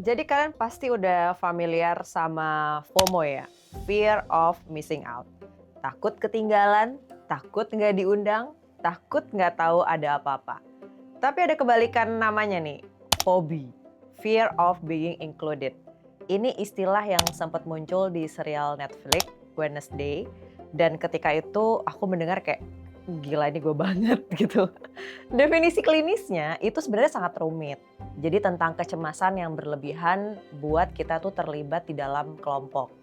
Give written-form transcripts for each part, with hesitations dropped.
Jadi kalian pasti udah familiar sama FOMO ya, fear of missing out. Takut ketinggalan, takut nggak diundang, takut nggak tahu ada apa-apa. Tapi ada kebalikan namanya nih, FOBI, fear of being included. Ini istilah yang sempat muncul di serial Netflix, Wednesday. Dan ketika itu aku mendengar kayak, gila ini gue banget gitu. Definisi klinisnya itu sebenarnya sangat rumit. Jadi tentang kecemasan yang berlebihan buat kita tuh terlibat di dalam kelompok.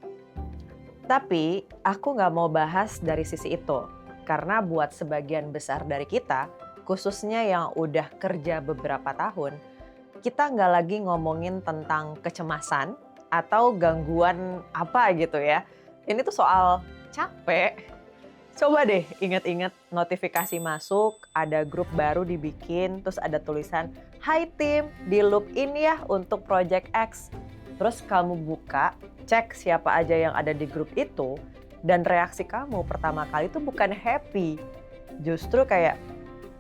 Tapi aku nggak mau bahas dari sisi itu. Karena buat sebagian besar dari kita, khususnya yang udah kerja beberapa tahun, kita nggak lagi ngomongin tentang kecemasan atau gangguan apa gitu ya. Ini tuh soal capek. Coba deh ingat-ingat notifikasi masuk, ada grup baru dibikin, terus ada tulisan, "Hai tim, di loop in ya untuk project X." Terus kamu buka, cek siapa aja yang ada di grup itu, dan reaksi kamu pertama kali itu bukan happy. Justru kayak,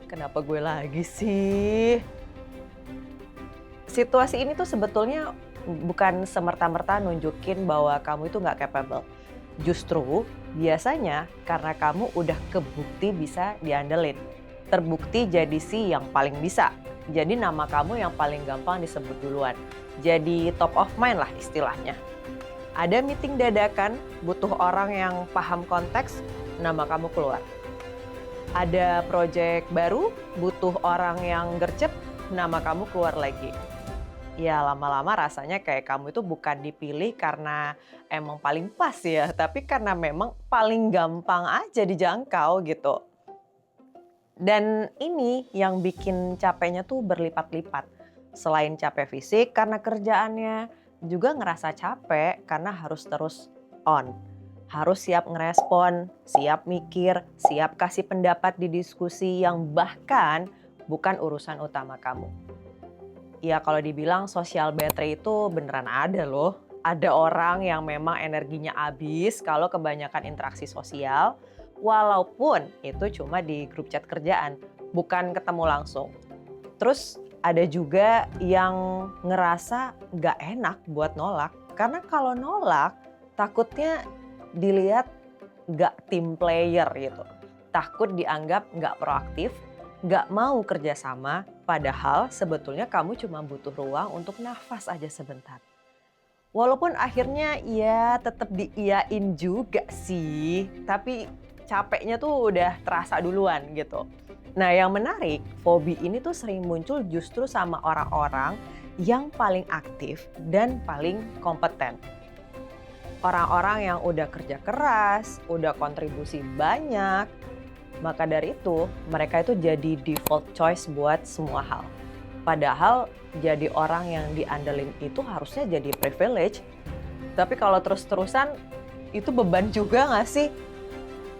kenapa gue lagi sih? Situasi ini tuh sebetulnya bukan semerta-merta nunjukin bahwa kamu itu nggak capable. Justru biasanya karena kamu udah kebukti bisa diandelin. Terbukti jadi si yang paling bisa. Jadi nama kamu yang paling gampang disebut duluan. Jadi top of mind lah istilahnya. Ada meeting dadakan, butuh orang yang paham konteks, nama kamu keluar. Ada project baru, butuh orang yang gercep, nama kamu keluar lagi. Ya lama-lama rasanya kayak kamu itu bukan dipilih karena emang paling pas ya, tapi karena memang paling gampang aja dijangkau gitu. Dan ini yang bikin capeknya tuh berlipat-lipat. Selain capek fisik karena kerjaannya, juga ngerasa capek karena harus terus on. Harus siap ngerespon, siap mikir, siap kasih pendapat di diskusi yang bahkan bukan urusan utama kamu. Ya kalau dibilang social battery itu beneran ada loh. Ada orang yang memang energinya habis kalau kebanyakan interaksi sosial, walaupun itu cuma di grup chat kerjaan, bukan ketemu langsung. Terus ada juga yang ngerasa nggak enak buat nolak, karena kalau nolak takutnya dilihat nggak team player gitu. Takut dianggap nggak proaktif, nggak mau kerjasama, padahal sebetulnya kamu cuma butuh ruang untuk nafas aja sebentar. Walaupun akhirnya ya tetap diiyain juga sih, tapi capeknya tuh udah terasa duluan gitu. Nah yang menarik, fobi ini tuh sering muncul justru sama orang-orang yang paling aktif dan paling kompeten. Orang-orang yang udah kerja keras, udah kontribusi banyak, maka dari itu mereka itu jadi default choice buat semua hal. Padahal jadi orang yang diandelin itu harusnya jadi privilege. Tapi kalau terus-terusan itu beban juga nggak sih?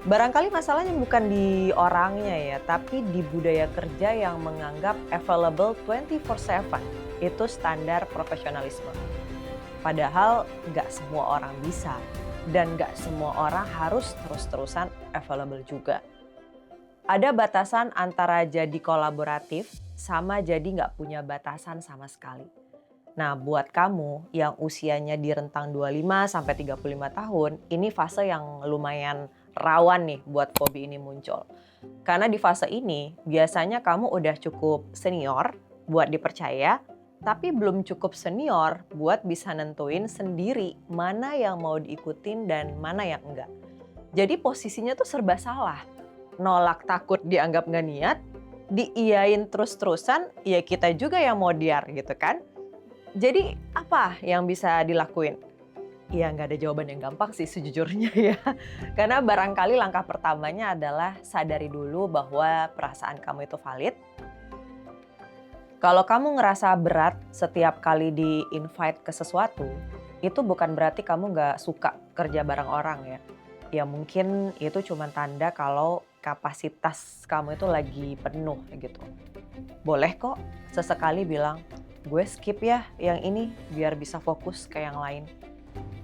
Barangkali masalahnya bukan di orangnya ya, tapi di budaya kerja yang menganggap available 24/7. Itu standar profesionalisme. Padahal nggak semua orang bisa dan nggak semua orang harus terus-terusan available juga. Ada batasan antara jadi kolaboratif sama jadi nggak punya batasan sama sekali. Nah buat kamu yang usianya di rentang 25 sampai 35 tahun, ini fase yang lumayan rawan nih buat fobi ini muncul. Karena di fase ini biasanya kamu udah cukup senior buat dipercaya, tapi belum cukup senior buat bisa nentuin sendiri mana yang mau diikutin dan mana yang enggak. Jadi posisinya tuh serba salah. Nolak takut dianggap nggak niat, diiyain terus-terusan, ya kita juga yang mau diar gitu kan. Jadi apa yang bisa dilakuin? Ya nggak ada jawaban yang gampang sih sejujurnya ya. Karena barangkali langkah pertamanya adalah sadari dulu bahwa perasaan kamu itu valid. Kalau kamu ngerasa berat setiap kali di-invite ke sesuatu, itu bukan berarti kamu nggak suka kerja bareng orang ya. Ya mungkin itu cuma tanda kalau kapasitas kamu itu lagi penuh gitu. Boleh kok sesekali bilang, gue skip ya yang ini biar bisa fokus ke yang lain.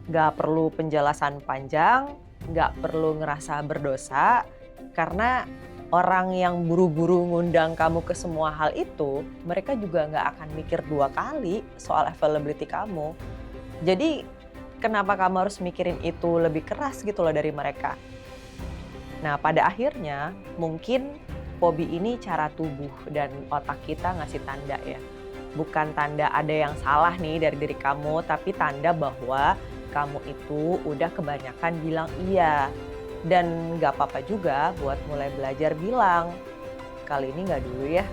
Gak perlu penjelasan panjang, gak perlu ngerasa berdosa, karena Orang yang buru-buru ngundang kamu ke semua hal itu, mereka juga nggak akan mikir 2 kali soal availability kamu. Jadi, kenapa kamu harus mikirin itu lebih keras gitu loh dari mereka? Nah, pada akhirnya mungkin hobi ini cara tubuh dan otak kita ngasih tanda ya. Bukan tanda ada yang salah nih dari diri kamu, tapi tanda bahwa kamu itu udah kebanyakan bilang iya. Dan nggak apa-apa juga buat mulai belajar bilang, kali ini nggak dulu ya.